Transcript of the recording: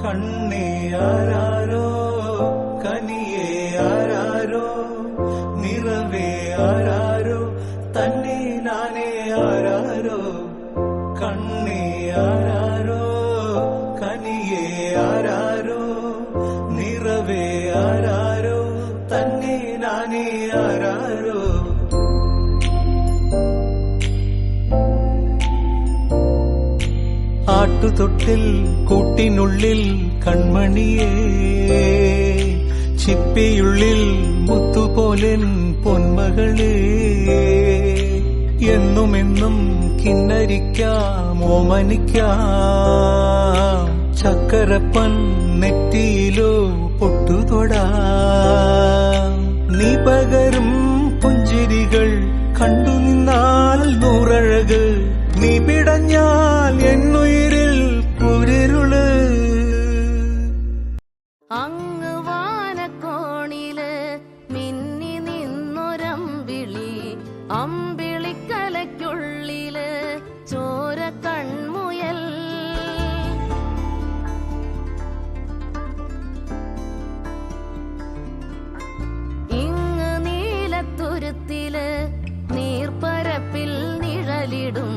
കണ്ണേ ആരാരോ കനിയേ ആരാരോ നിറവേ ആരാരോ തന്നെ നാനേ ആരാരോ കണ്ണേ ആരാരോ കനിയേ ആരാരോ നിറവേ ആരാരോ തന്നെ നാനേ ആരാരോ ആട്ടുതൊട്ടിൽ കൂട്ടിനുള്ളിൽ കൺമണിയേ ചിപ്പിയുള്ളിൽ മുത്തുപോലെൻ പൊന്മകളേ എന്നുമെന്നും കിന്നരിക്കാം ഓമനിക്കാം ചക്കരപ്പൻ നെറ്റിയിലോ പൊട്ടുതൊടാ നീ പകരും പുഞ്ചിരികൾ കണ്ടു നിന്നാൽ നൂറഴക് നീ പിടഞ്ഞാൽ എന്നുയിരിൽ കുരിരുള് അങ്ങ് വാനക്കോണില് മിന്നി നിന്നൊരമ്പിളി അമ്പിളിക്കലയ്ക്കുള്ളില് ചോര കൺമുയൽ ഇങ്ങ് നീലത്തുരുത്തില് നീർപ്പരപ്പിൽ നിഴലിടും